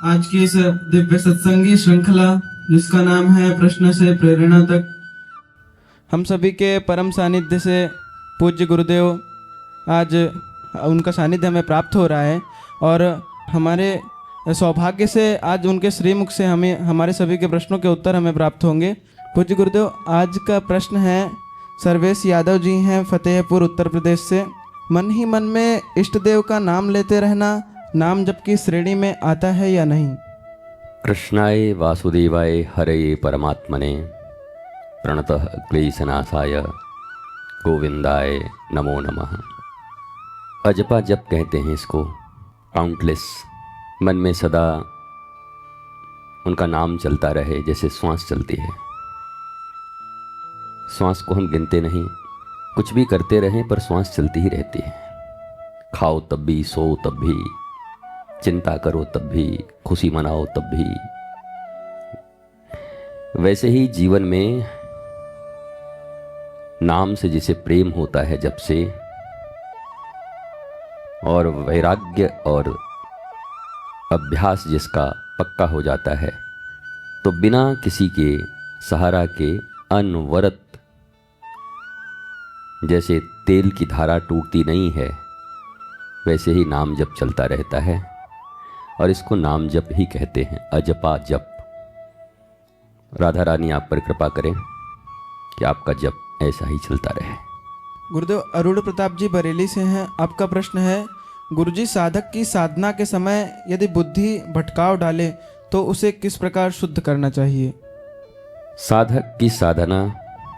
आज की इस दिव्य सत्संगी श्रृंखला जिसका नाम है प्रश्न से प्रेरणा तक, हम सभी के परम सानिध्य से पूज्य गुरुदेव आज उनका सानिध्य हमें प्राप्त हो रहा है और हमारे सौभाग्य से आज उनके श्रीमुख से हमें हमारे सभी के प्रश्नों के उत्तर हमें प्राप्त होंगे। पूज्य गुरुदेव, आज का प्रश्न है, सर्वेश यादव जी हैं फतेहपुर उत्तर प्रदेश से। मन ही मन में इष्ट देव का नाम लेते रहना नाम जप की श्रेणी में आता है या नहीं? कृष्णाय वासुदेवाय हरये परमात्मने प्रणतः क्लेशनाशाय गोविंदाय नमो नमः। अजपा जप कहते हैं इसको। काउंटलेस, मन में सदा उनका नाम चलता रहे जैसे श्वास चलती है। श्वास को हम गिनते नहीं, कुछ भी करते रहें पर श्वास चलती ही रहती है। खाओ तब भी, सो तब भी, चिंता करो तब भी, खुशी मनाओ तब भी। वैसे ही जीवन में नाम से जिसे प्रेम होता है जब से, और वैराग्य और अभ्यास जिसका पक्का हो जाता है, तो बिना किसी के सहारा के अनवरत जैसे तेल की धारा टूटती नहीं है, वैसे ही नाम जप चलता रहता है और इसको नाम जप ही कहते हैं, अजपा जप। राधा रानी आप पर कृपा करें कि आपका जप ऐसा ही चलता रहे। गुरुदेव अरुण प्रताप जी बरेली से हैं। आपका प्रश्न है, गुरुजी साधक की साधना के समय यदि बुद्धि भटकाव डाले तो उसे किस प्रकार शुद्ध करना चाहिए? साधक की साधना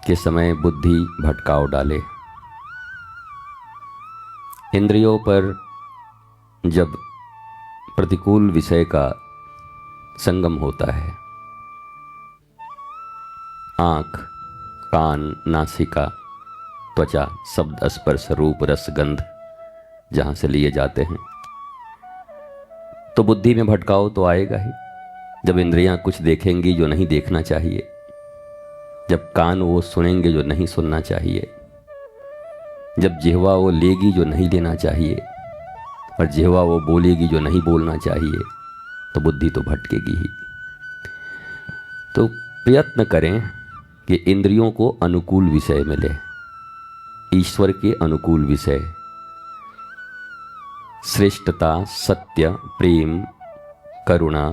के समय बुद्धि भटकाव डाले, इंद्रियों पर जब प्रतिकूल विषय का संगम होता है, आँख, कान, नासिका, त्वचा, शब्द, स्पर्श, रूप, रस, गंध जहाँ से लिए जाते हैं, तो बुद्धि में भटकाव तो आएगा ही। जब इंद्रियां कुछ देखेंगी जो नहीं देखना चाहिए, जब कान वो सुनेंगे जो नहीं सुनना चाहिए, जब जिह्वा वो लेगी जो नहीं लेना चाहिए, और जिह्वा वो बोलेगी जो नहीं बोलना चाहिए, तो बुद्धि तो भटकेगी ही। तो प्रयत्न करें कि इंद्रियों को अनुकूल विषय मिले, ईश्वर के अनुकूल विषय, श्रेष्ठता, सत्य, प्रेम, करुणा,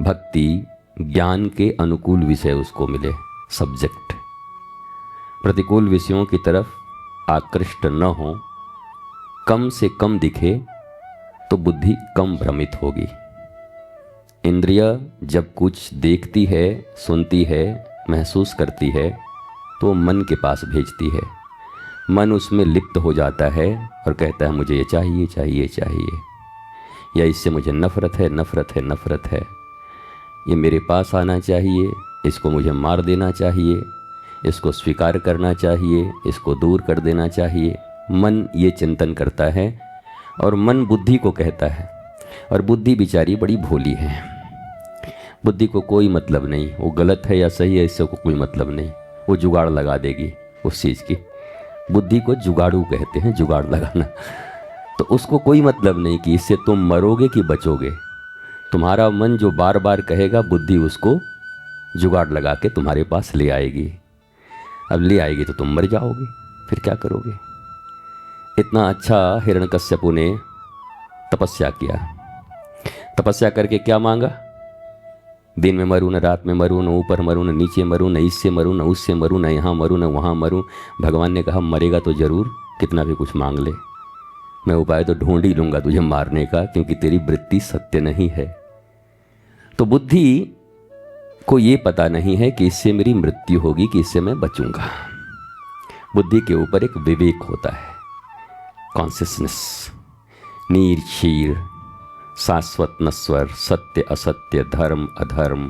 भक्ति, ज्ञान के अनुकूल विषय उसको मिले, सब्जेक्ट। प्रतिकूल विषयों की तरफ आकृष्ट न हो, कम से कम दिखे तो बुद्धि कम भ्रमित होगी। इंद्रिय जब कुछ देखती है, सुनती है, महसूस करती है, तो मन के पास भेजती है। मन उसमें लिप्त हो जाता है और कहता है मुझे ये चाहिए, चाहिए, चाहिए, या इससे मुझे नफरत है, नफरत है, नफरत है, ये मेरे पास आना चाहिए, इसको मुझे मार देना चाहिए, इसको स्वीकार करना चाहिए, इसको दूर कर देना चाहिए। मन ये चिंतन करता है और मन बुद्धि को कहता है, और बुद्धि बेचारी बड़ी भोली है। बुद्धि को कोई मतलब नहीं, वो गलत है या सही है इससे को कोई मतलब नहीं, वो जुगाड़ लगा देगी उस चीज़ की। बुद्धि को जुगाड़ू कहते हैं, जुगाड़ लगाना। तो उसको कोई मतलब नहीं कि इससे तुम मरोगे कि बचोगे। तुम्हारा मन जो बार बार कहेगा, बुद्धि उसको जुगाड़ लगा के तुम्हारे पास ले आएगी। अब ले आएगी तो तुम मर जाओगे, फिर क्या करोगे? इतना अच्छा हिरण्यकश्यपु ने तपस्या किया। तपस्या करके क्या मांगा? दिन में मरूं, न रात में मरूं, न ऊपर मरूं, न नीचे मरूं, न इससे मरूं, न उससे मरूं, न यहाँ मरूं, न वहाँ मरूं। भगवान ने कहा मरेगा तो जरूर, कितना भी कुछ मांग ले, मैं उपाय तो ढूंढ ही लूँगा तुझे मारने का, क्योंकि तेरी वृत्ति सत्य नहीं है। तो बुद्धि को ये पता नहीं है कि इससे मेरी मृत्यु होगी कि इससे मैं बचूंगा। बुद्धि के ऊपर एक विवेक होता है, कॉन्शियसनेस, नीर क्षीर, शाश्वत नश्वर, सत्य असत्य, धर्म अधर्म,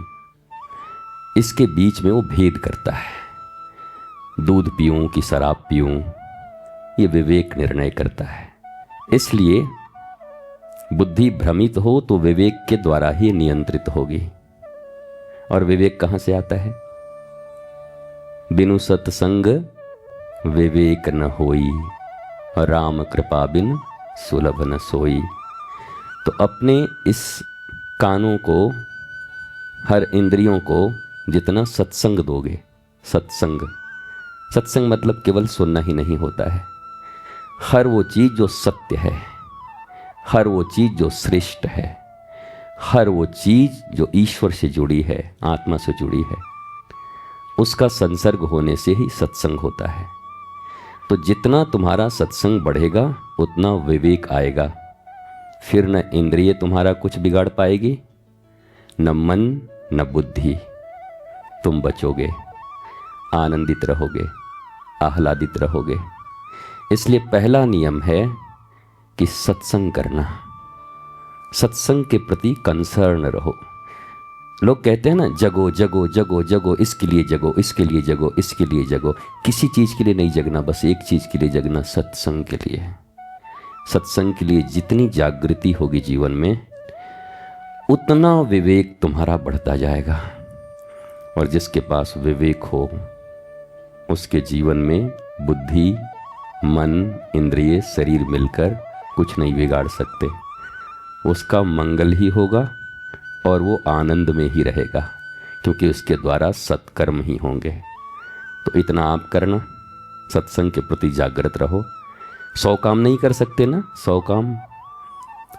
इसके बीच में वो भेद करता है। दूध पीऊं कि शराब पीऊं, ये विवेक निर्णय करता है। इसलिए बुद्धि भ्रमित हो तो विवेक के द्वारा ही नियंत्रित होगी। और विवेक कहाँ से आता है? बिनु सत्संग विवेक न होई, राम कृपा बिन सुलभ न सोई। तो अपने इस कानों को, हर इंद्रियों को जितना सत्संग दोगे, सत्संग, सत्संग मतलब केवल सुनना ही नहीं होता है, हर वो चीज़ जो सत्य है, हर वो चीज़ जो श्रेष्ठ है, हर वो चीज़ जो ईश्वर से जुड़ी है, आत्मा से जुड़ी है, उसका संसर्ग होने से ही सत्संग होता है। तो जितना तुम्हारा सत्संग बढ़ेगा उतना विवेक आएगा, फिर न इंद्रिय तुम्हारा कुछ बिगाड़ पाएगी, न मन न बुद्धि, तुम बचोगे, आनंदित रहोगे, आह्लादित रहोगे। इसलिए पहला नियम है कि सत्संग करना, सत्संग के प्रति कंसर्न रहो। लोग कहते हैं ना, जगो जगो जगो जगो, इसके लिए जगो, इसके लिए जगो, इसके लिए जगो। किसी चीज़ के लिए नहीं जगना, बस एक चीज़ के लिए जगना, सत्संग के लिए। सत्संग के लिए जितनी जागृति होगी जीवन में, उतना विवेक तुम्हारा बढ़ता जाएगा। और जिसके पास विवेक हो, उसके जीवन में बुद्धि, मन, इंद्रिय, शरीर मिलकर कुछ नहीं बिगाड़ सकते। उसका मंगल ही होगा और वो आनंद में ही रहेगा, क्योंकि उसके द्वारा सत्कर्म ही होंगे। तो इतना आप करना, सत्संग के प्रति जागृत रहो। 100 काम नहीं कर सकते ना, 100 काम,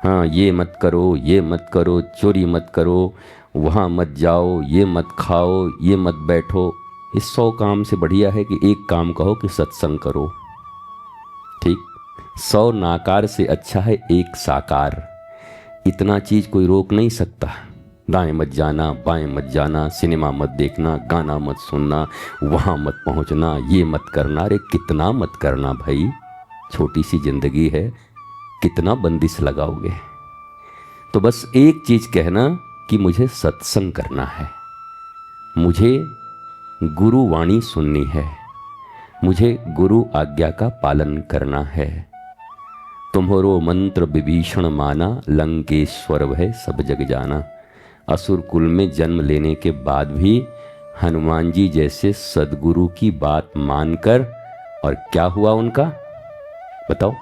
हाँ, ये मत करो, ये मत करो, चोरी मत करो, वहाँ मत जाओ, ये मत खाओ, ये मत बैठो। इस 100 काम से बढ़िया है कि एक काम कहो कि सत्संग करो। ठीक, 100 नाकार से अच्छा है एक साकार। इतना चीज़ कोई रोक नहीं सकता। दाएं मत जाना, बाएं मत जाना, सिनेमा मत देखना, गाना मत सुनना, वहाँ मत पहुँचना, ये मत करना। अरे कितना मत करना भाई, छोटी सी जिंदगी है, कितना बंदिश लगाओगे। तो बस एक चीज़ कहना कि मुझे सत्संग करना है, मुझे गुरु वाणी सुननी है, मुझे गुरु आज्ञा का पालन करना है। तुम्हारो मंत्र विभीषण माना, लंकेश्वर वह सब जग जाना। असुर कुल में जन्म लेने के बाद भी हनुमान जी जैसे सदगुरु की बात मानकर, और क्या हुआ उनका बताओ,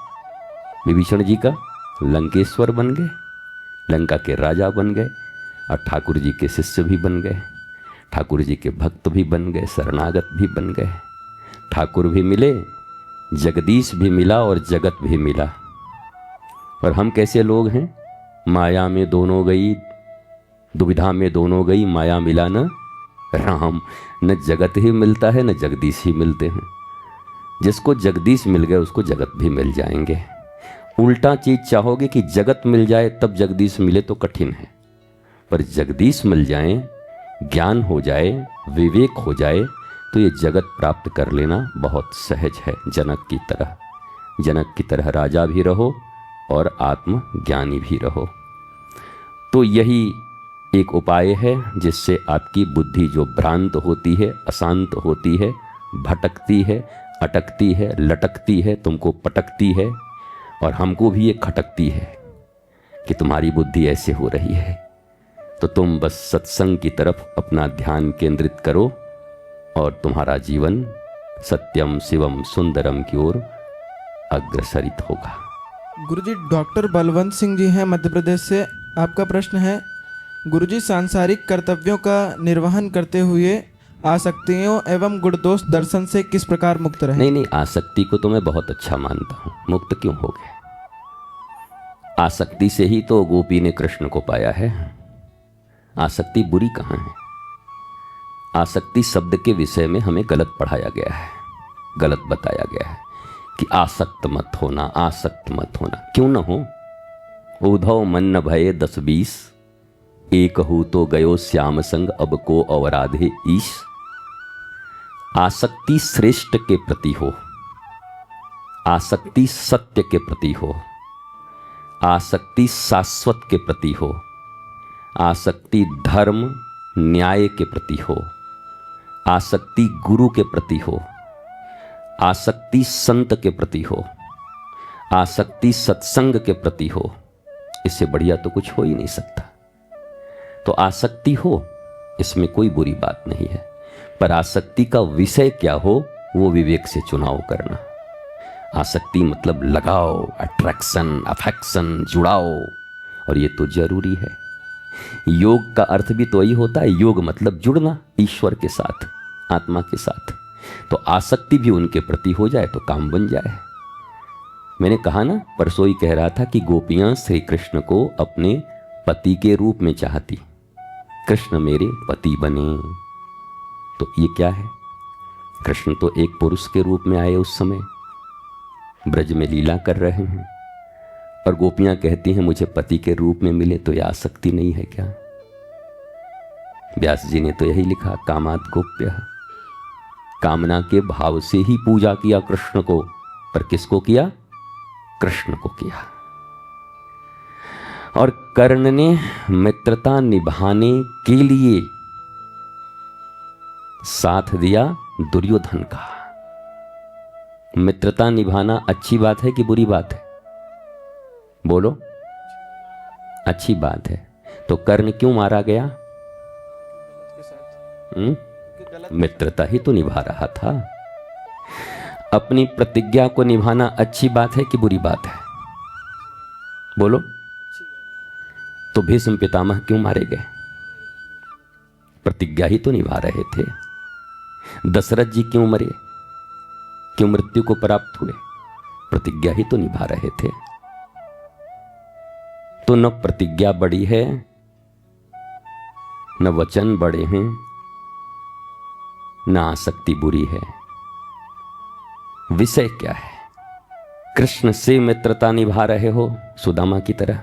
विभीषण जी का लंकेश्वर बन गए, लंका के राजा बन गए, और ठाकुर जी के शिष्य भी बन गए, ठाकुर जी के भक्त भी बन गए, शरणागत भी बन गए। ठाकुर भी मिले, जगदीश भी मिला और जगत भी मिला। और हम कैसे लोग हैं, माया में दोनों गई, दुविधा में दोनों गई, माया मिला न राम। न जगत ही मिलता है, न जगदीश ही मिलते हैं। जिसको जगदीश मिल गए उसको जगत भी मिल जाएंगे। उल्टा चीज चाहोगे कि जगत मिल जाए तब जगदीश मिले तो कठिन है, पर जगदीश मिल जाए, ज्ञान हो जाए, विवेक हो जाए, तो ये जगत प्राप्त कर लेना बहुत सहज है। जनक की तरह, जनक की तरह राजा भी रहो और आत्मज्ञानी भी रहो। तो यही एक उपाय है जिससे आपकी बुद्धि जो भ्रांत होती है, अशांत होती है, भटकती है, अटकती है, लटकती है, तुमको पटकती है, और हमको भी ये खटकती है कि तुम्हारी बुद्धि ऐसे हो रही है। तो तुम बस सत्संग की तरफ अपना ध्यान केंद्रित करो और तुम्हारा जीवन सत्यम शिवम सुंदरम की ओर अग्रसरित होगा। गुरुजी, डॉक्टर बलवंत सिंह जी हैं मध्य प्रदेश से। आपका प्रश्न है, गुरुजी, सांसारिक कर्तव्यों का निर्वहन करते हुए आसक्तियों एवं गुणदोष दर्शन से किस प्रकार मुक्त रहें? नहीं, आसक्ति को तो मैं बहुत अच्छा मानता हूँ। मुक्त क्यों हो गए? आसक्ति से ही तो गोपी ने कृष्ण को पाया है। आसक्ति बुरी कहाँ है? आसक्ति शब्द के विषय में हमें गलत पढ़ाया गया है, गलत बताया गया है कि आसक्त मत होना, आसक्त मत होना। क्यों न हो? उधव मन न भये 10-20, एक हूँ तो गयो श्याम संग, अब को अवराधे ईश। आसक्ति श्रेष्ठ के प्रति हो, आसक्ति सत्य के प्रति हो, आसक्ति शाश्वत के प्रति हो, आसक्ति धर्म न्याय के प्रति हो, आसक्ति गुरु के प्रति हो, आसक्ति संत के प्रति हो, आसक्ति सत्संग के प्रति हो। इससे बढ़िया तो कुछ हो ही नहीं सकता। तो आसक्ति हो, इसमें कोई बुरी बात नहीं है, पर आसक्ति का विषय क्या हो वो विवेक से चुनाव करना। आसक्ति मतलब लगाओ, अट्रैक्शन, अफेक्शन, जुड़ाओ, और ये तो जरूरी है। योग का अर्थ भी तो यही होता है। योग मतलब जुड़ना ईश्वर के साथ, आत्मा के साथ। तो आसक्ति भी उनके प्रति हो जाए तो काम बन जाए। मैंने कहा ना, परसों ही कह रहा था कि गोपियां श्री कृष्ण को अपने पति के रूप में चाहती। कृष्ण मेरे पति बने, तो ये क्या है? कृष्ण तो एक पुरुष के रूप में आए, उस समय ब्रज में लीला कर रहे हैं, और गोपियां कहती हैं मुझे पति के रूप में मिले। तो यह आसक्ति नहीं है क्या? व्यास जी ने तो यही लिखा, कामात् गोप्य, कामना के भाव से ही पूजा किया कृष्ण को। पर किसको किया? कृष्ण को किया। और कर्ण ने मित्रता निभाने के लिए साथ दिया दुर्योधन का। मित्रता निभाना अच्छी बात है कि बुरी बात है? बोलो, अच्छी बात है। तो कर्ण क्यों मारा गया? मित्रता ही तो निभा रहा था। अपनी प्रतिज्ञा को निभाना अच्छी बात है कि बुरी बात है? बोलो। तो भीष्म पितामह क्यों मारे गए? प्रतिज्ञा ही तो निभा रहे थे। दशरथ जी क्यों मरे, क्यों मृत्यु को प्राप्त हुए? प्रतिज्ञा ही तो निभा रहे थे। तो न प्रतिज्ञा बड़ी है, न वचन बड़े हैं, न आसक्ति बुरी है। विषय क्या है? कृष्ण से मित्रता निभा रहे हो सुदामा की तरह,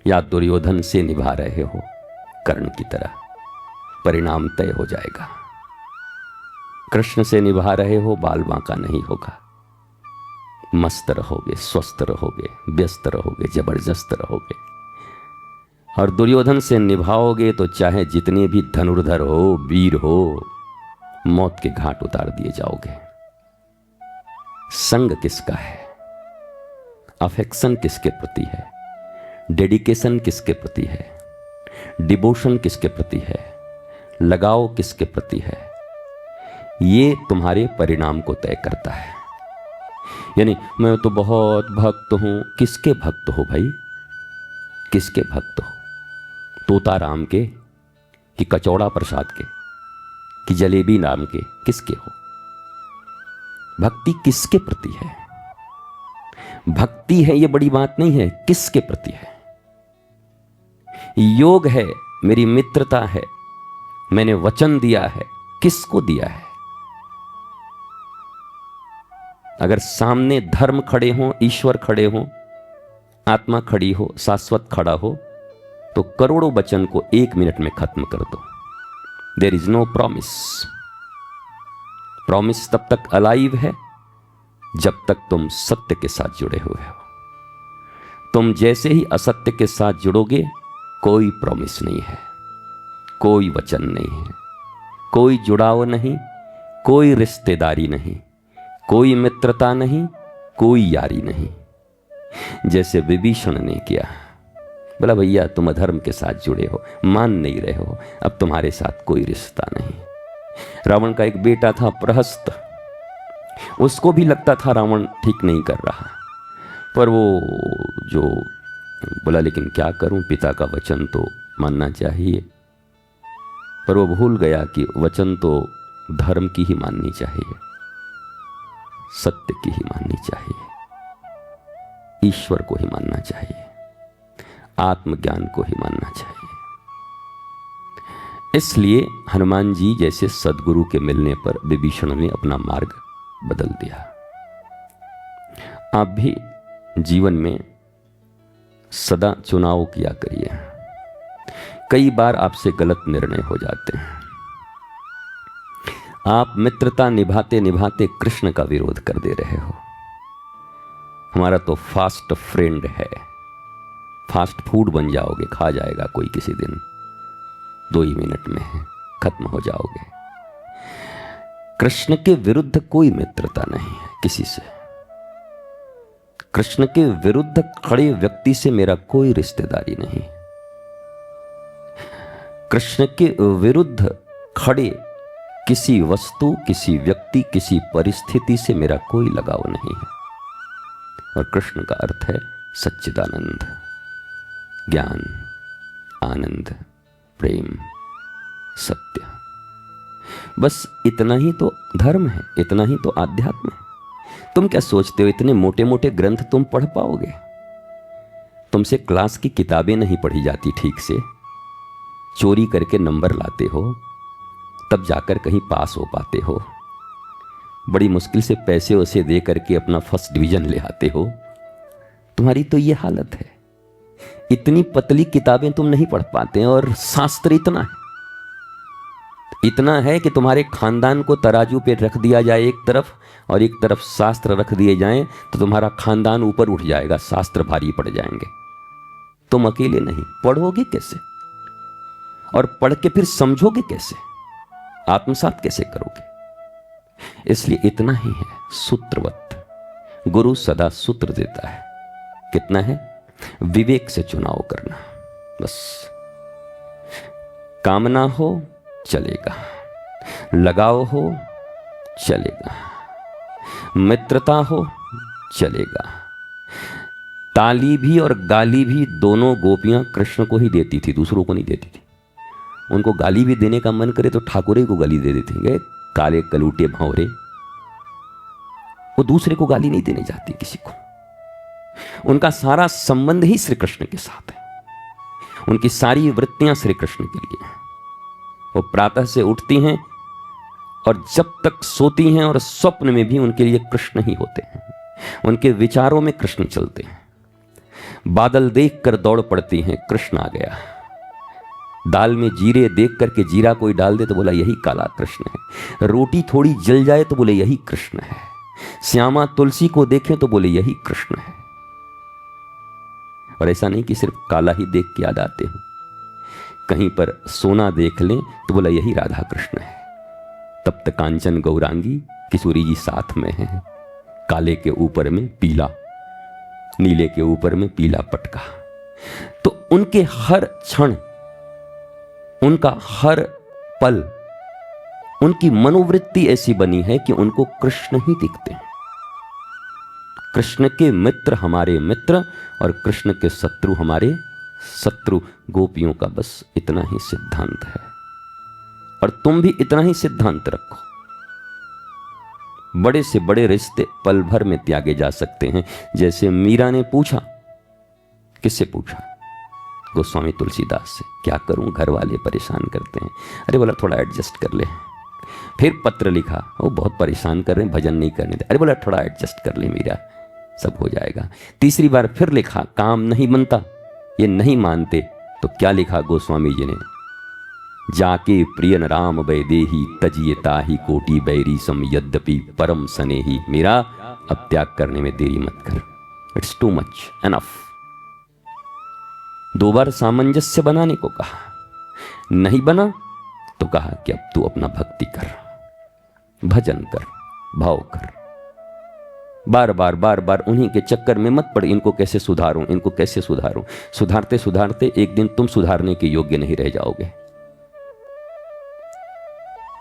या दुर्योधन से निभा रहे हो कर्ण की तरह? परिणाम तय हो जाएगा। कृष्ण से निभा रहे हो, बाल बांका नहीं होगा। मस्त रहोगे, स्वस्थ रहोगे, व्यस्त रहोगे, जबरदस्त रहोगे। और दुर्योधन से निभाओगे तो चाहे जितने भी धनुर्धर हो, वीर हो, मौत के घाट उतार दिए जाओगे। संग किसका है? अफेक्शन किसके प्रति है? डेडिकेशन किसके प्रति है? डिवोशन किसके प्रति है? लगाव किसके प्रति है? ये तुम्हारे परिणाम को तय करता है। यानी मैं तो बहुत भक्त हूं। किसके भक्त हो भाई? किसके भक्त हो? तोता राम के, कि कचौड़ा प्रसाद के, कि जलेबी नाम के? किसके हो? भक्ति किसके प्रति है? भक्ति है ये बड़ी बात नहीं है, किसके प्रति है? योग है, मेरी मित्रता है, मैंने वचन दिया है, किसको दिया है? अगर सामने धर्म खड़े हों, ईश्वर खड़े हों, आत्मा खड़ी हो, शाश्वत खड़ा हो, तो करोड़ों वचन को 1 मिनट में खत्म कर दो। There is no promise. Promise तब तक अलाइव है जब तक तुम सत्य के साथ जुड़े हुए हो। तुम जैसे ही असत्य के साथ जुड़ोगे, कोई प्रॉमिस नहीं है, कोई वचन नहीं है, कोई जुड़ाव नहीं, कोई रिश्तेदारी नहीं, कोई मित्रता नहीं, कोई यारी नहीं। जैसे विभीषण ने किया, बोला भैया तुम अधर्म के साथ जुड़े हो, मान नहीं रहे हो, अब तुम्हारे साथ कोई रिश्ता नहीं। रावण का एक बेटा था प्रहस्त, उसको भी लगता था रावण ठीक नहीं कर रहा, पर वो जो बोला लेकिन क्या करूं, पिता का वचन तो मानना चाहिए। पर वो भूल गया कि वचन तो धर्म की ही माननी चाहिए, सत्य की ही माननी चाहिए, ईश्वर को ही मानना चाहिए, आत्मज्ञान को ही मानना चाहिए। इसलिए हनुमान जी जैसे सद्गुरु के मिलने पर विभीषण ने अपना मार्ग बदल दिया। आप भी जीवन में सदा चुनाव किया करिए। कई बार आपसे गलत निर्णय हो जाते हैं। आप मित्रता निभाते निभाते कृष्ण का विरोध कर दे रहे हो। हमारा तो फास्ट फ्रेंड है, फास्ट फूड बन जाओगे, खा जाएगा कोई किसी दिन, 2 ही मिनट में खत्म हो जाओगे। कृष्ण के विरुद्ध कोई मित्रता नहीं है किसी से। कृष्ण के विरुद्ध खड़े व्यक्ति से मेरा कोई रिश्तेदारी नहीं। कृष्ण के विरुद्ध खड़े किसी वस्तु, किसी व्यक्ति, किसी परिस्थिति से मेरा कोई लगाव नहीं है। और कृष्ण का अर्थ है सच्चिदानंद, ज्ञान, आनंद, प्रेम, सत्य। बस इतना ही तो धर्म है, इतना ही तो आध्यात्म है। तुम क्या सोचते हो इतने मोटे मोटे ग्रंथ तुम पढ़ पाओगे? तुमसे क्लास की किताबें नहीं पढ़ी जाती ठीक से, चोरी करके नंबर लाते हो, तब जाकर कहीं पास हो पाते हो। बड़ी मुश्किल से पैसे उसे दे करके अपना फर्स्ट डिवीजन ले आते हो। तुम्हारी तो ये हालत है। इतनी पतली किताबें तुम नहीं पढ़ पाते, और शास्त्र इतना है कि तुम्हारे खानदान को तराजू पे रख दिया जाए एक तरफ, और एक तरफ शास्त्र रख दिए जाएं, तो तुम्हारा खानदान ऊपर उठ जाएगा, शास्त्र भारी पड़ जाएंगे। तुम अकेले नहीं, पढ़ोगे कैसे? और पढ़ के फिर समझोगे कैसे? आत्मसात कैसे करोगे? इसलिए इतना ही है, सूत्रवत। गुरु सदा सूत्र देता है। कितना है? विवेक से चुनाव करना, बस। कामना हो चलेगा, लगाव हो चलेगा, मित्रता हो चलेगा। ताली भी और गाली भी दोनों गोपियां कृष्ण को ही देती थी, दूसरों को नहीं देती थी। उनको गाली भी देने का मन करे तो ठाकुरे को गाली दे देती, गए काले कलूटे भावरे। वो दूसरे को गाली नहीं देने जाती किसी को। उनका सारा संबंध ही श्री कृष्ण के साथ है। उनकी सारी वृत्तियां श्री कृष्ण के लिए हैं। वो प्रातः से उठती हैं और जब तक सोती हैं, और स्वप्न में भी उनके लिए कृष्ण ही होते हैं। उनके विचारों में कृष्ण चलते हैं। बादल देखकर दौड़ पड़ती हैं, कृष्ण आ गया। दाल में जीरे देख करके जीरा कोई डाल दे तो बोला यही काला कृष्ण है। रोटी थोड़ी जल जाए तो बोले यही कृष्ण है। श्यामा तुलसी को देखें तो बोले यही कृष्ण है। और ऐसा नहीं कि सिर्फ काला ही देख के याद आते हैं, कहीं पर सोना देख लें तो बोला यही राधा कृष्ण है। तब तक कांचन गौरांगी किशोरी जी साथ में है। काले के ऊपर में पीला, नीले के ऊपर में पीला पटका। तो उनके हर क्षण, उनका हर पल, उनकी मनोवृत्ति ऐसी बनी है कि उनको कृष्ण ही दिखते हैं। कृष्ण के मित्र हमारे मित्र, और कृष्ण के शत्रु हमारे शत्रु। गोपियों का बस इतना ही सिद्धांत है, और तुम भी इतना ही सिद्धांत रखो। बड़े से बड़े रिश्ते पल भर में त्यागे जा सकते हैं। जैसे मीरा ने पूछा, किससे पूछा? गोस्वामी तुलसीदास से। क्या करूं, घर वाले परेशान करते हैं। अरे बोला थोड़ा एडजस्ट कर ले। फिर पत्र लिखा, वो बहुत परेशान कर रहे हैं, भजन नहीं करने दे। अरे बोला थोड़ा एडजस्ट कर ले मीरा, सब हो जाएगा। तीसरी बार फिर लिखा, काम नहीं बनता, ये नहीं मानते। तो क्या लिखा गोस्वामी जी ने? जाके प्रियन राम वैदेही तजिए ताही कोटि बैरी सम यद्यपि परम सनेही। मीरा अब त्याग करने में देरी मत कर, इट्स टू मच, एनफ। 2 बार सामंजस्य बनाने को कहा, नहीं बना तो कहा कि अब तू अपना भक्ति कर, भजन कर, भाव कर। बार बार उन्हीं के चक्कर में मत पड़। इनको कैसे सुधारूं, इनको कैसे सुधारूं। सुधारते सुधारते एक दिन तुम सुधारने के योग्य नहीं रह जाओगे।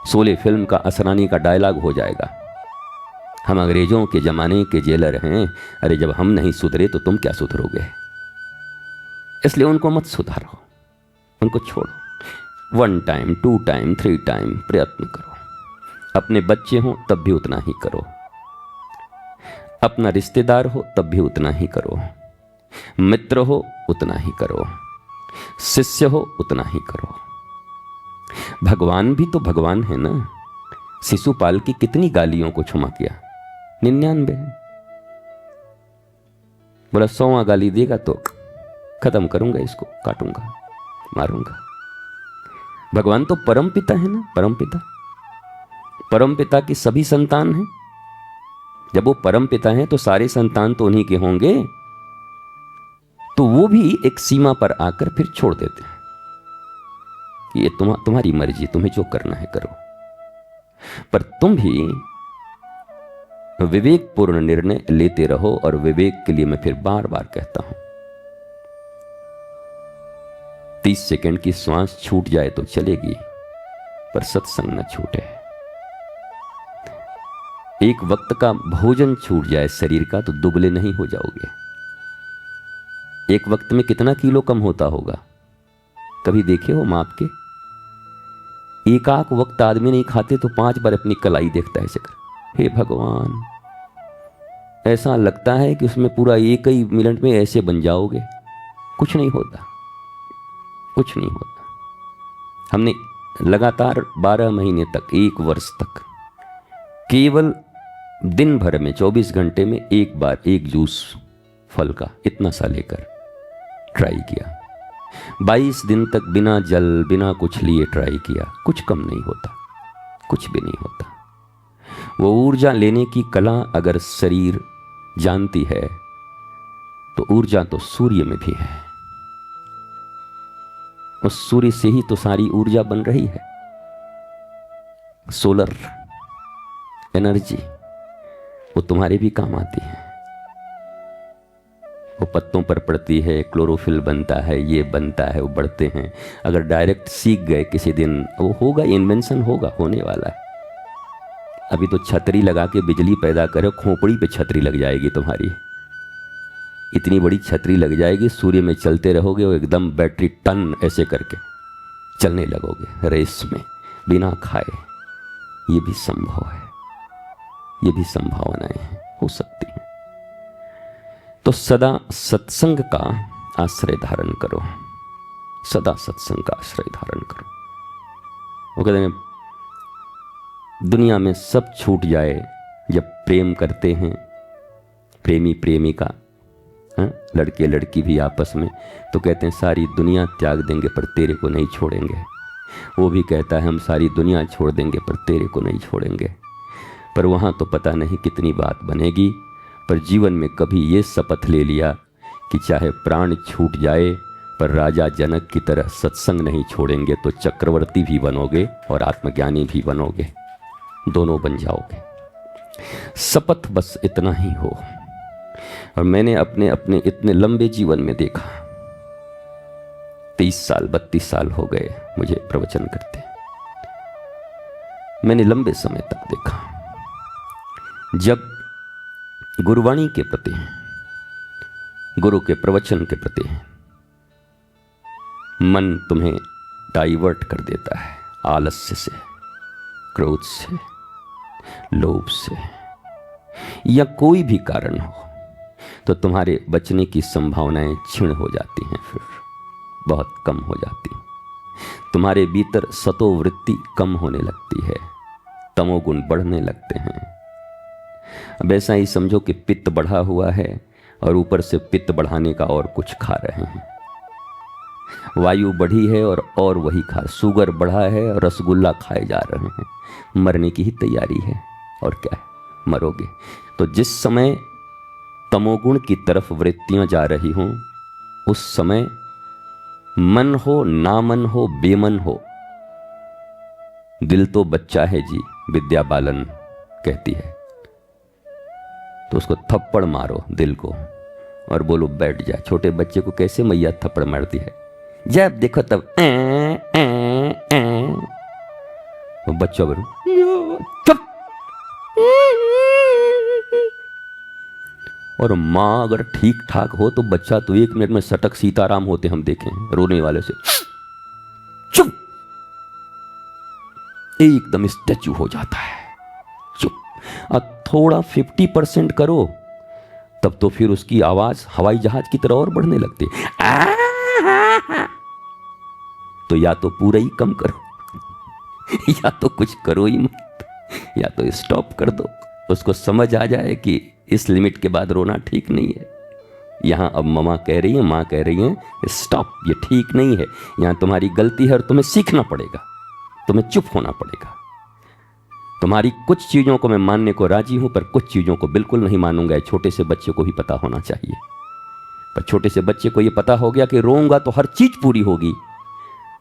शोले फिल्म का असरानी का डायलॉग हो जाएगा, हम अंग्रेजों के जमाने के जेलर हैं। अरे जब हम नहीं सुधरे तो तुम क्या सुधरोगे? इसलिए उनको मत सुधारो, उनको छोड़ो। 1 टाइम 2 टाइम 3 टाइम प्रयत्न करो। अपने बच्चे हो तब भी उतना ही करो, अपना रिश्तेदार हो तब भी उतना ही करो, मित्र हो उतना ही करो, शिष्य हो उतना ही करो। भगवान भी तो भगवान है ना। शिशुपाल की कितनी गालियों को क्षमा किया? 99। बोला 100वां गाली देगा तो खत्म करूंगा, इसको काटूंगा, मारूंगा। भगवान तो परम पिता है ना, परम पिता। परम पिता की सभी संतान हैं। जब वो परम पिता हैं तो सारे संतान तो उन्हीं के होंगे। तो वो भी एक सीमा पर आकर फिर छोड़ देते हैं कि ये तुम्हारी मर्जी, तुम्हें जो करना है करो। पर तुम भी विवेकपूर्ण निर्णय लेते रहो। और विवेक के लिए मैं फिर बार बार कहता हूं, 30 सेकंड की श्वास छूट जाए तो चलेगी, पर सत्संग न छूटे। एक वक्त का भोजन छूट जाए शरीर का तो दुबले नहीं हो जाओगे। एक वक्त में कितना किलो कम होता होगा? कभी देखे हो माप के? एक आक वक्त आदमी नहीं खाते तो 5 बार अपनी कलाई देखता है ऐसे कर। हे भगवान, ऐसा लगता है कि उसमें पूरा एक ही मिनट में ऐसे बन जाओगे। कुछ नहीं होता, कुछ नहीं होता। हमने लगातार 12 महीने तक, 1 वर्ष तक, केवल दिन भर में 24 घंटे में एक बार एक जूस फल का इतना सा लेकर ट्राई किया। 22 दिन तक बिना जल बिना कुछ लिए ट्राई किया। कुछ कम नहीं होता, कुछ भी नहीं होता। वो ऊर्जा लेने की कला अगर शरीर जानती है तो ऊर्जा तो सूर्य में भी है। उस सूर्य से ही तो सारी ऊर्जा बन रही है। सोलर एनर्जी वो तुम्हारे भी काम आती है। वो पत्तों पर पड़ती है, क्लोरोफिल बनता है, ये बनता है, वो बढ़ते हैं। अगर डायरेक्ट सीख गए किसी दिन, वो होगा, इन्वेंशन होगा, होने वाला है। अभी तो छतरी लगा के बिजली पैदा करो, खोपड़ी पे छतरी लग जाएगी तुम्हारी। इतनी बड़ी छतरी लग जाएगी, सूर्य में चलते रहोगे और एकदम बैटरी टन ऐसे करके चलने लगोगे रेस में बिना खाए। ये भी संभव है, ये भी संभावनाएं हैं, हो सकती हैं। तो सदा सत्संग का आश्रय धारण करो, सदा सत्संग का आश्रय धारण करो। वो कहते हैं दुनिया में सब छूट जाए जब प्रेम करते हैं प्रेमी प्रेमिका, लड़के लड़की भी आपस में, तो कहते हैं सारी दुनिया त्याग देंगे पर तेरे को नहीं छोड़ेंगे। वो भी कहता है हम सारी दुनिया छोड़ देंगे पर तेरे को नहीं छोड़ेंगे। पर वहाँ तो पता नहीं कितनी बात बनेगी। पर जीवन में कभी ये शपथ ले लिया कि चाहे प्राण छूट जाए पर राजा जनक की तरह सत्संग नहीं छोड़ेंगे, तो चक्रवर्ती भी बनोगे और आत्मज्ञानी भी बनोगे, दोनों बन जाओगे। शपथ बस इतना ही हो। और मैंने अपने अपने इतने लंबे जीवन में देखा, 30 साल 32 साल हो गए मुझे प्रवचन करते। मैंने लंबे समय तक देखा जब गुरुवाणी के प्रति, गुरु के प्रवचन के प्रति मन तुम्हें डाइवर्ट कर देता है, आलस्य से, क्रोध से, लोभ से, या कोई भी कारण हो, तो तुम्हारे बचने की संभावनाएं क्षीण हो जाती हैं, फिर बहुत कम हो जाती हैं। तुम्हारे भीतर सतोवृत्ति कम होने लगती है, तमोगुण बढ़ने लगते हैं। अब ऐसा ही समझो कि पित्त बढ़ा हुआ है और ऊपर से पित्त बढ़ाने का और कुछ खा रहे हैं। वायु बढ़ी है और वही खा, शुगर बढ़ा है और रसगुल्ला खाए जा रहे हैं। मरने की ही तैयारी है, और क्या है, मरोगे। तो जिस समय तमोगुण की तरफ वृत्तियां जा रही हों, उस समय मन हो ना मन हो, बेमन हो, दिल तो बच्चा है जी, विद्या बालन कहती है, तो उसको थप्पड़ मारो दिल को और बोलो बैठ जा। छोटे बच्चे को कैसे मैया थप्पड़ मारती है, जब देखो तब तो बच्चा बोलो चुप। और माँ अगर ठीक ठाक हो तो बच्चा तो 1 मिनट में सटक सीताराम होते हम देखे हैं, रोने वाले से चुप, एकदम स्टैचू हो जाता है, चुप। और थोड़ा 50% करो तब तो फिर उसकी आवाज हवाई जहाज की तरह और बढ़ने लगती है। तो या तो पूरा ही कम करो या तो कुछ करो ही मत, या तो स्टॉप कर दो। उसको समझ आ जाए कि इस लिमिट के बाद रोना ठीक नहीं है। यहाँ अब ममा कह रही है, माँ कह रही है स्टॉप, ये ठीक नहीं है, यहाँ तुम्हारी गलती है और तुम्हें सीखना पड़ेगा, तुम्हें चुप होना पड़ेगा। तुम्हारी कुछ चीज़ों को मैं मानने को राजी हूँ पर कुछ चीज़ों को बिल्कुल नहीं मानूंगा। छोटे से बच्चे को भी पता होना चाहिए। पर छोटे से बच्चे को ये पता हो गया कि रोऊंगा तो हर चीज़ पूरी होगी,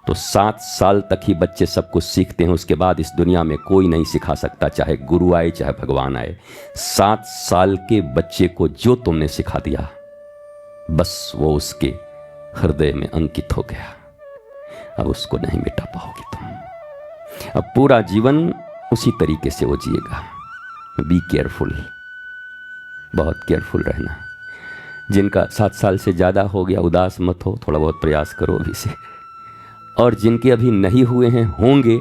तो 7 साल तक ही बच्चे सब कुछ सीखते हैं। उसके बाद इस दुनिया में कोई नहीं सिखा सकता, चाहे गुरु आए चाहे भगवान आए। 7 साल के बच्चे को जो तुमने सिखा दिया बस वो उसके हृदय में अंकित हो गया, अब उसको नहीं मिटा पाओगे तुम। अब पूरा जीवन उसी तरीके से वो जिएगा। बी केयरफुल, बहुत केयरफुल रहना। जिनका 7 साल से ज़्यादा हो गया उदास मत हो, थोड़ा बहुत प्रयास करो अभी से। और जिनके अभी नहीं हुए हैं होंगे,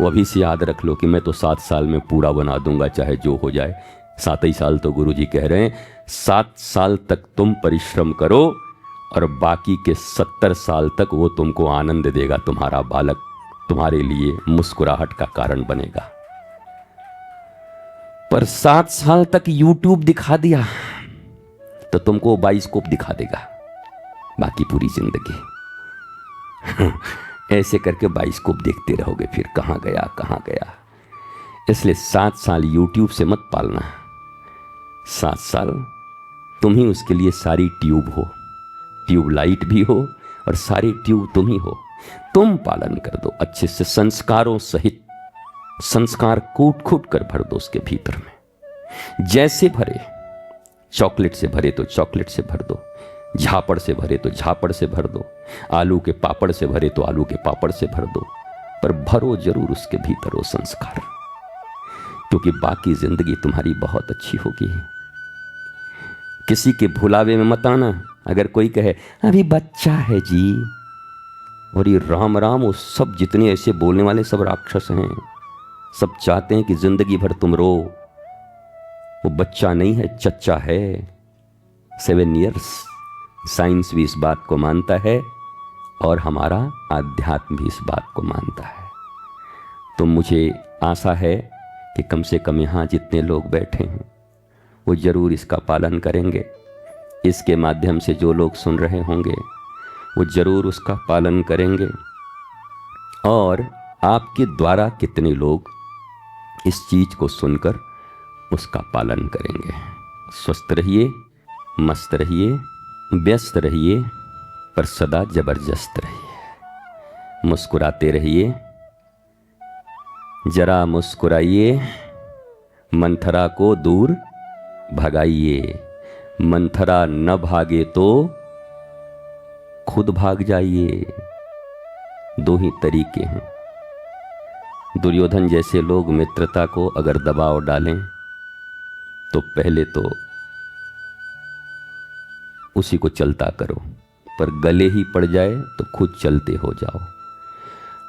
वो अभी से याद रख लो कि मैं तो 7 साल में पूरा बना दूंगा, चाहे जो हो जाए। 7 ही साल तो गुरु जी कह रहे हैं, 7 साल तक तुम परिश्रम करो और बाकी के 70 साल तक वो तुमको आनंद देगा। तुम्हारा बालक तुम्हारे लिए मुस्कुराहट का कारण बनेगा। पर 7 साल तक यूट्यूब दिखा दिया तो तुमको बाइस्कोप दिखा देगा बाकी पूरी जिंदगी। ऐसे करके बाइस्कोप देखते रहोगे, फिर कहाँ गया कहाँ गया। इसलिए 7 साल यूट्यूब से मत पालना। 7 साल तुम ही उसके लिए सारी ट्यूब हो, ट्यूब लाइट भी हो और सारी ट्यूब तुम ही हो। तुम पालन कर दो अच्छे से, संस्कारों सहित। संस्कार कूट कूट कर भर दो उसके भीतर में। जैसे भरे, चॉकलेट से भरे तो चॉकलेट से भर दो, झापड़ से भरे तो झापड़ से भर दो, आलू के पापड़ से भरे तो आलू के पापड़ से भर दो, पर भरो जरूर उसके भीतर वो संस्कार, क्योंकि बाकी जिंदगी तुम्हारी बहुत अच्छी होगी। किसी के भुलावे में मत आना। अगर कोई कहे अभी बच्चा है जी, और ये राम राम, वो सब जितने ऐसे बोलने वाले सब राक्षस हैं। सब चाहते हैं कि जिंदगी भर तुम रो। वो बच्चा नहीं है, चच्चा है, 7 इयर्स। साइंस भी इस बात को मानता है और हमारा आध्यात्म भी इस बात को मानता है। तो मुझे आशा है कि कम से कम यहाँ जितने लोग बैठे हैं वो जरूर इसका पालन करेंगे। इसके माध्यम से जो लोग सुन रहे होंगे वो जरूर उसका पालन करेंगे। और आपके द्वारा कितने लोग इस चीज को सुनकर उसका पालन करेंगे। स्वस्थ रहिए, मस्त रहिए, व्यस्त रहिए, पर सदा जबरदस्त रहिए। मुस्कुराते रहिए, जरा मुस्कुराइए, मंथरा को दूर भगाइए। मंथरा न भागे तो खुद भाग जाइए। 2 ही तरीके हैं। दुर्योधन जैसे लोग मित्रता को अगर दबाव डालें तो पहले तो उसी को चलता करो, पर गले ही पड़ जाए तो खुद चलते हो जाओ।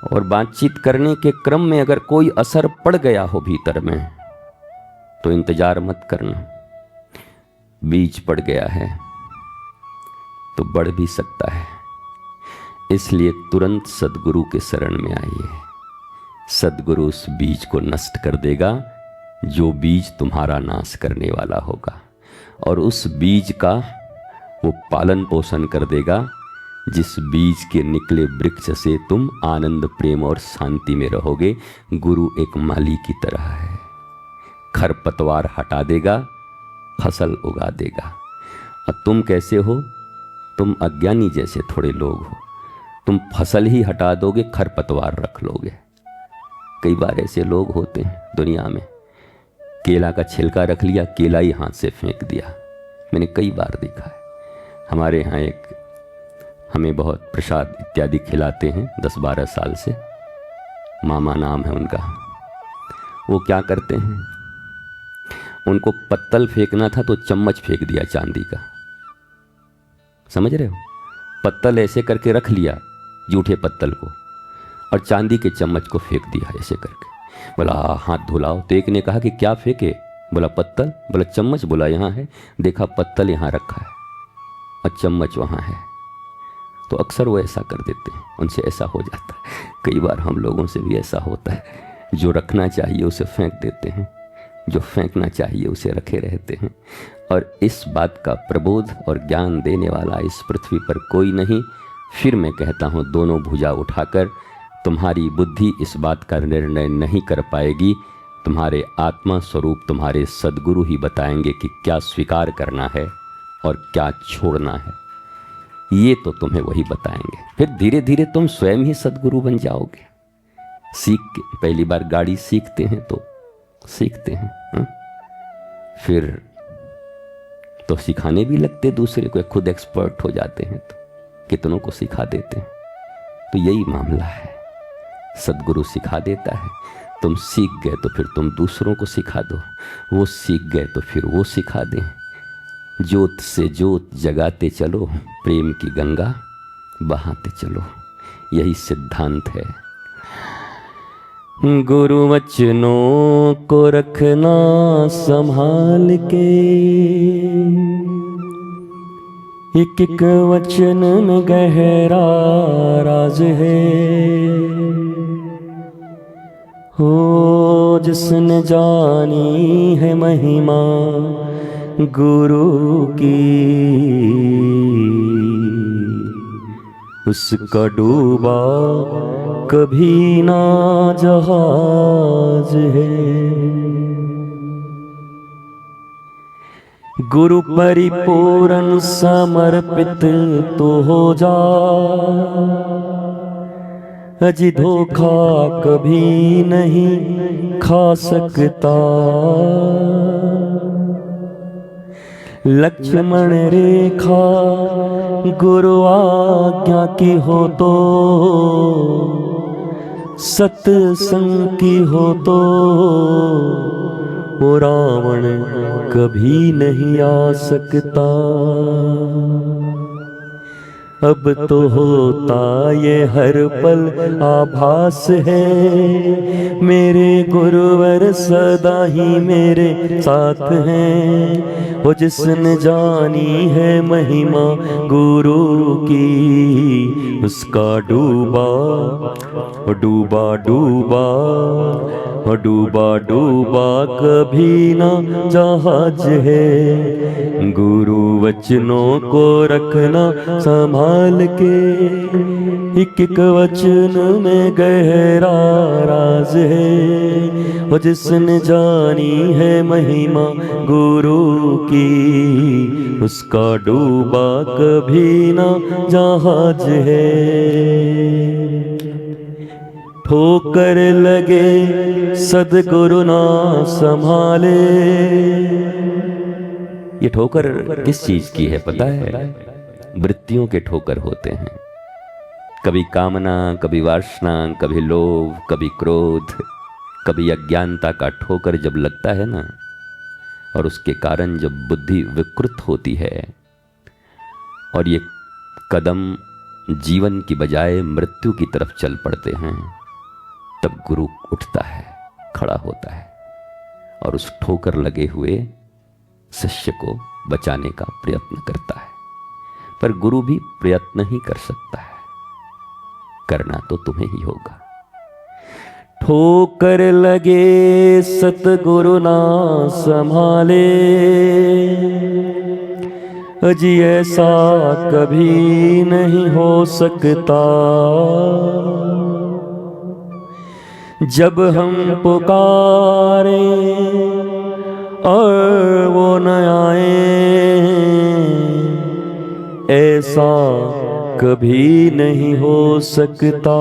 और बातचीत करने के क्रम में अगर कोई असर पड़ गया हो भीतर में तो इंतजार मत करना। बीज पड़ गया है तो बढ़ भी सकता है। इसलिए तुरंत सद्गुरु के शरण में आइए। सद्गुरु उस बीज को नष्ट कर देगा जो बीज तुम्हारा नाश करने वाला होगा, और उस बीज का वो पालन पोषण कर देगा जिस बीज के निकले वृक्ष से तुम आनंद, प्रेम और शांति में रहोगे। गुरु एक माली की तरह है, खरपतवार हटा देगा, फसल उगा देगा। और तुम कैसे हो? तुम अज्ञानी जैसे थोड़े लोग हो। तुम फसल ही हटा दोगे, खरपतवार रख लोगे। कई बार ऐसे लोग होते हैं दुनिया में, केला का छिलका रख लिया, केला ही हाथ से फेंक दिया। मैंने कई बार देखा है। हमारे यहाँ एक हमें बहुत प्रसाद इत्यादि खिलाते हैं 10-12 साल से, मामा नाम है उनका। वो क्या करते हैं, उनको पत्तल फेंकना था तो चम्मच फेंक दिया चांदी का। समझ रहे हो? पत्तल ऐसे करके रख लिया, जूठे पत्तल को, और चांदी के चम्मच को फेंक दिया ऐसे करके। बोला हाथ धुलाओ। तो एक ने कहा कि क्या फेंके? बोला पत्तल। बोला चम्मच? बोला यहाँ है। देखा पत्तल यहाँ रखा है और चम्मच वहाँ है। तो अक्सर वो ऐसा कर देते हैं, उनसे ऐसा हो जाता है। कई बार हम लोगों से भी ऐसा होता है, जो रखना चाहिए उसे फेंक देते हैं, जो फेंकना चाहिए उसे रखे रहते हैं। और इस बात का प्रबोध और ज्ञान देने वाला इस पृथ्वी पर कोई नहीं। फिर मैं कहता हूँ, दोनों भुजा उठाकर तुम्हारी बुद्धि इस बात का निर्णय नहीं कर पाएगी। तुम्हारे आत्मा स्वरूप तुम्हारे सद्गुरु ही बताएंगे कि क्या स्वीकार करना है और क्या छोड़ना है। ये तो तुम्हें वही बताएंगे। फिर धीरे धीरे तुम स्वयं ही सद्गुरु बन जाओगे। सीख के, पहली बार गाड़ी सीखते हैं तो सीखते हैं हा? फिर तो सिखाने भी लगते दूसरे को, खुद एक्सपर्ट हो जाते हैं तो कितनों को सिखा देते हैं। तो यही मामला है, सद्गुरु सिखा देता है, तुम सीख गए तो फिर तुम दूसरों को सिखा दो, वो सीख गए तो फिर वो सिखा दें। ज्योत से ज्योत जगाते चलो, प्रेम की गंगा बहाते चलो। यही सिद्धांत है। गुरु वचनों को रखना संभाल के, एक एक वचन में गहरा राज है। हो जिसने जानी है महिमा गुरु की, उसका डूबा कभी ना जहाज है। गुरु परिपूर्ण समर्पित तो हो जा, अजी धोखा कभी नहीं खा सकता। लक्ष्मण रेखा गुरु आज्ञा की हो तो, सत्संग की हो तो, वो रावण कभी नहीं आ सकता। अब तो होता ये हर पल आभास है, मेरे गुरुवर सदा ही मेरे साथ हैं। वो जिसने जानी है महिमा गुरु की, उसका डूबा डूबा डूबा डूबा डूबा कभी ना जहाज है। गुरु वचनों को रखना संभाल के, एक एक वचन में गहरा राज है। वो जिसने जानी है महिमा गुरु की, उसका डूबा कभी ना जहाज है। ठोकर लगे सद्गुरु ना संभाले। ये ठोकर किस चीज की है पता है? वृत्तियों के ठोकर होते हैं। कभी कामना, कभी वासना, कभी लोभ, कभी क्रोध, कभी अज्ञानता का ठोकर जब लगता है ना, और उसके कारण जब बुद्धि विकृत होती है और ये कदम जीवन की बजाय मृत्यु की तरफ चल पड़ते हैं, तब गुरु उठता है, खड़ा होता है और उस ठोकर लगे हुए शिष्य को बचाने का प्रयत्न करता है। पर गुरु भी प्रयत्न ही कर सकता है, करना तो तुम्हें ही होगा। ठोकर लगे सतगुरु ना संभाले, अजी ऐसा कभी नहीं हो सकता। जब हम पुकारे और वो न आए, ऐसा कभी नहीं हो सकता।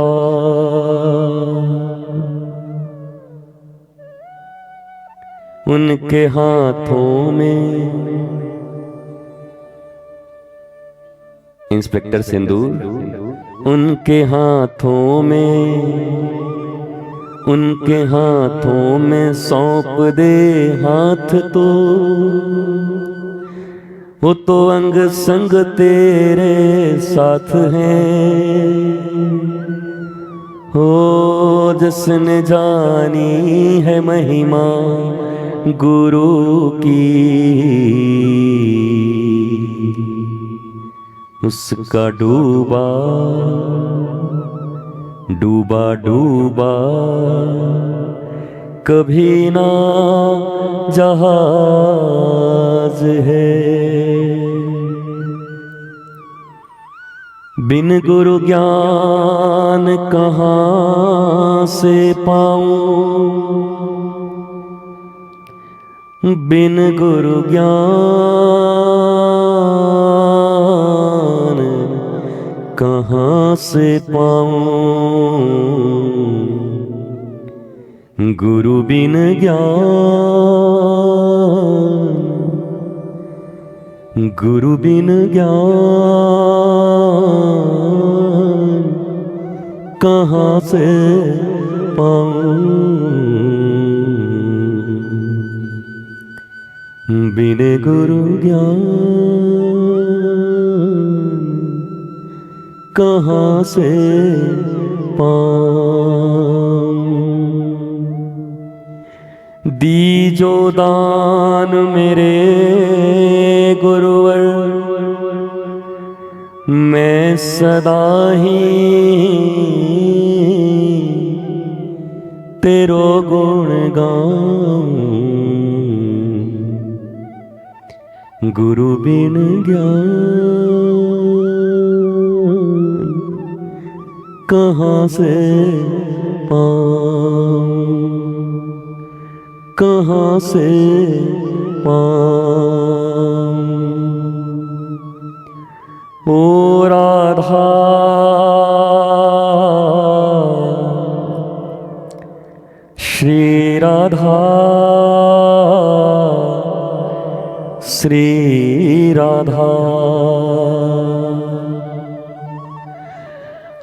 उनके हाथों में इंस्पेक्टर सिंदूर, उनके हाथों में, उनके हाथों में सौंप दे हाथ तो, वो तो अंग संग तेरे साथ हैं। हो जिसने जानी है महिमा गुरु की, उसका डूबा डूबा डूबा कभी ना जहाज है। बिन गुरु ज्ञान कहाँ से पाऊं, बिन गुरु ज्ञान कहाँ से पाऊं। गुरु बिन ज्ञान, गुरु बिन ज्ञान कहाँ से पाऊं। बिन गुरु ज्ञान कहाँ से पाऊं। दीजो दान मेरे गुरुवर, मैं सदा ही तेरो गुण गाऊं। गुरु बिन ज्ञान कहाँ से पाऊं, कहाँ से पाऊं। ओ राधा श्री राधा श्री राधा,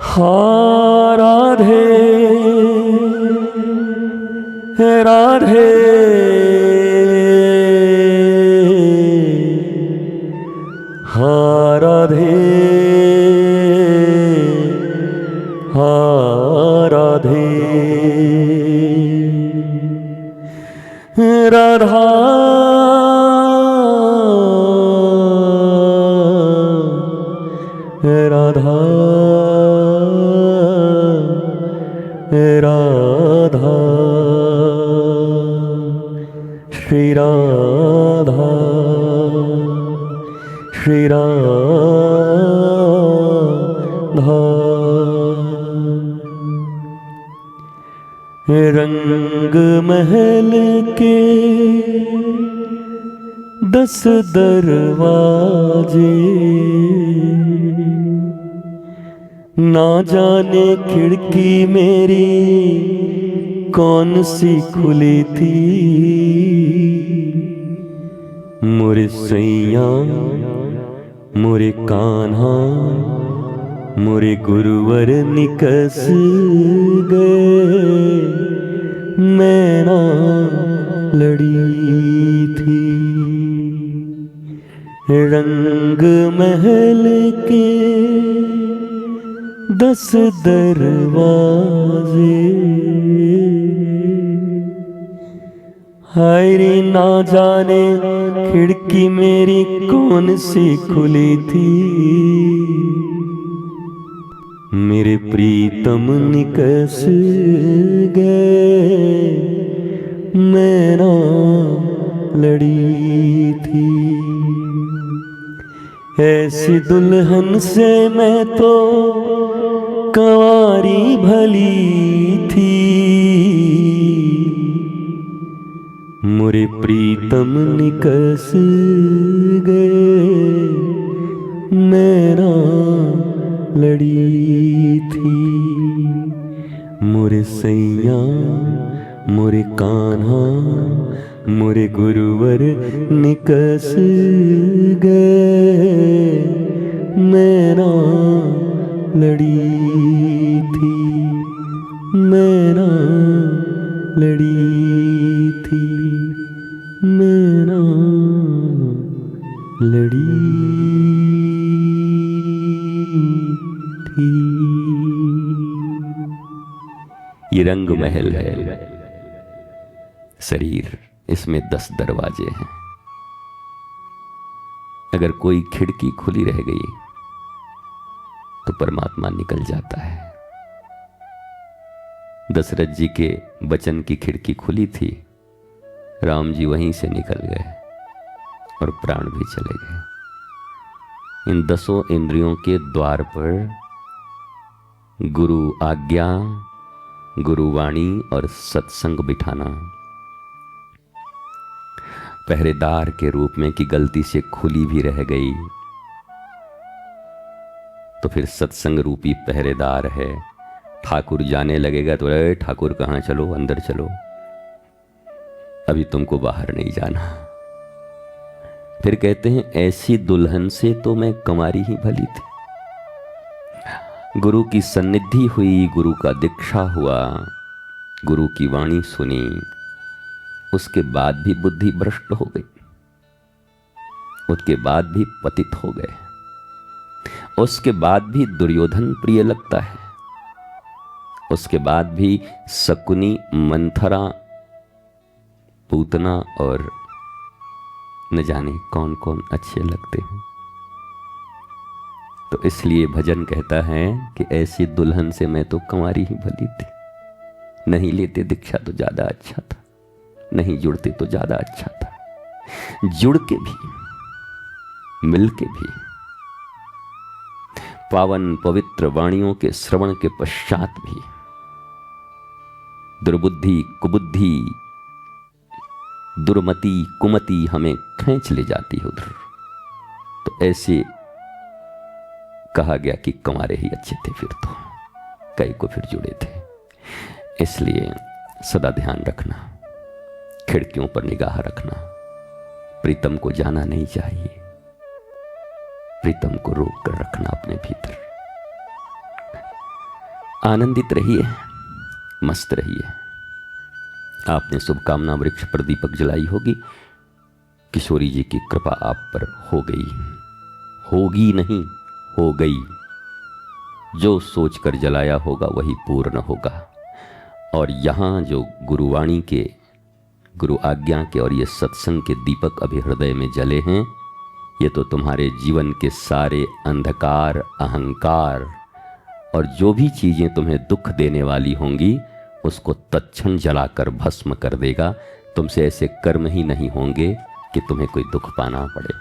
हा राधे राधे हा राधे हा राधे। राधा राधा राधा श्री राधा श्री राधा। रंग महल के 10 दरवाजे, ना जाने खिड़की मेरी कौन सी खुली थी। मोरे सैया मोरे कान्हा मोरे गुरुवर निकस गए, मैं ना लड़ी थी। रंग महल के 10 दरवाजे, हाय रे ना जाने खिड़की मेरी कौन सी खुली थी। मेरे प्रीतम निकस गए, मैं ना लड़ी थी। ऐसी दुल्हन से मैं तो कंवारी भली थी। मोरे प्रीतम निकस गए, मैं ना लड़ी थी। मोरे सैया मोरे कान्हा मोरे गुरुवर निकस गए, मैं ना लड़ी थी। मैं ना लड़ी थी। मैं ना लड़ी थी। ये रंग महल है, शरीर, इसमें 10 दरवाजे हैं। अगर कोई खिड़की खुली रह गई तो परमात्मा निकल जाता है। दशरथ जी के वचन की खिड़की खुली थी, राम जी वहीं से निकल गए और प्राण भी चले गए। इन 10 इंद्रियों के द्वार पर गुरु आज्ञा, गुरुवाणी और सत्संग बिठाना, पहरेदार के रूप में कि गलती से खुली भी रह गई तो फिर सत्संग रूपी पहरेदार है। ठाकुर जाने लगेगा तो अरे ठाकुर कहाँ, चलो अंदर चलो, अभी तुमको बाहर नहीं जाना। फिर कहते हैं ऐसी दुल्हन से तो मैं कंवारी ही भली थी। गुरु की सन्निधि हुई, गुरु का दीक्षा हुआ, गुरु की वाणी सुनी, उसके बाद भी बुद्धि भ्रष्ट हो गई, उसके बाद भी पतित हो गए। उसके बाद भी दुर्योधन प्रिय लगता है, उसके बाद भी शकुनी, मंथरा, पूतना और न जाने कौन कौन अच्छे लगते हैं। तो इसलिए भजन कहता है कि ऐसी दुल्हन से मैं तो कंवारी ही भली थी, नहीं लेते दीक्षा तो ज्यादा अच्छा था, नहीं जुड़ते तो ज्यादा अच्छा था। जुड़ के भी, मिल के भी, पावन पवित्र वाणियों के श्रवण के पश्चात भी दुर्बुद्धि, कुबुद्धि, दुर्मति, कुमति हमें खींच ले जाती है उधर। तो ऐसे कहा गया कि कंवारे ही अच्छे थे, फिर तो कई को फिर जुड़े थे। इसलिए सदा ध्यान रखना, खिड़कियों पर निगाह रखना, प्रीतम को जाना नहीं चाहिए, प्रीतम को रोक कर रखना अपने भीतर। आनंदित रहिए, मस्त रहिए। आपने शुभकामना वृक्ष पर दीपक जलाई होगी, किशोरी जी की कृपा आप पर हो गई, होगी नहीं, हो गई। जो सोचकर जलाया होगा वही पूर्ण होगा। और यहां जो गुरुवाणी के, गुरु आज्ञा के और ये सत्संग के दीपक अभी हृदय में जले हैं, ये तो तुम्हारे जीवन के सारे अंधकार, अहंकार और जो भी चीजें तुम्हें दुख देने वाली होंगी उसको तत्क्षण जलाकर भस्म कर देगा। तुमसे ऐसे कर्म ही नहीं होंगे कि तुम्हें कोई दुख पाना पड़े।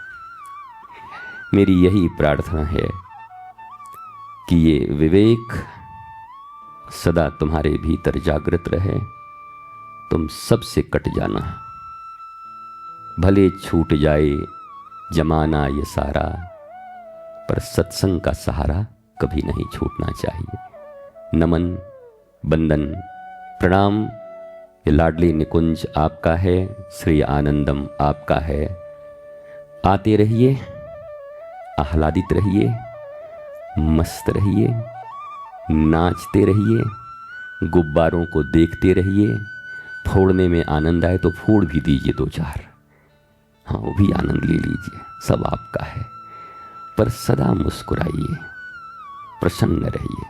मेरी यही प्रार्थना है कि ये विवेक सदा तुम्हारे भीतर जागृत रहे। तुम सबसे कट जाना, भले छूट जाए जमाना ये सारा, पर सत्संग का सहारा कभी नहीं छूटना चाहिए। नमन, बंदन, प्रणाम। ये लाडली निकुंज आपका है, श्री आनंदम आपका है। आते रहिए, आह्लादित रहिए, मस्त रहिए, नाचते रहिए, गुब्बारों को देखते रहिए। फोड़ने में आनंद आए तो फोड़ भी दीजिए दो चार, हाँ वो भी आनंद ले लीजिए, सब आपका है। पर सदा मुस्कुराइए, प्रसन्न रहिए।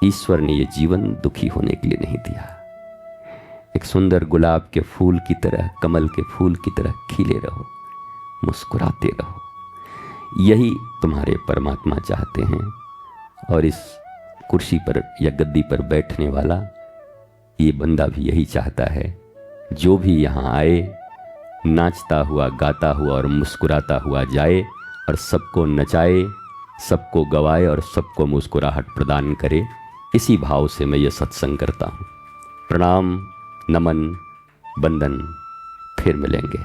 ईश्वर ने ये जीवन दुखी होने के लिए नहीं दिया। एक सुंदर गुलाब के फूल की तरह, कमल के फूल की तरह खिले रहो, मुस्कुराते रहो। यही तुम्हारे परमात्मा चाहते हैं। और इस कुर्सी पर या गद्दी पर बैठने वाला ये बंदा भी यही चाहता है। जो भी यहाँ आए, नाचता हुआ, गाता हुआ और मुस्कुराता हुआ जाए और सबको नचाए, सबको गवाए और सबको मुस्कुराहट प्रदान करे। इसी भाव से मैं ये सत्संग करता हूँ। प्रणाम, नमन, बंदन। फिर मिलेंगे।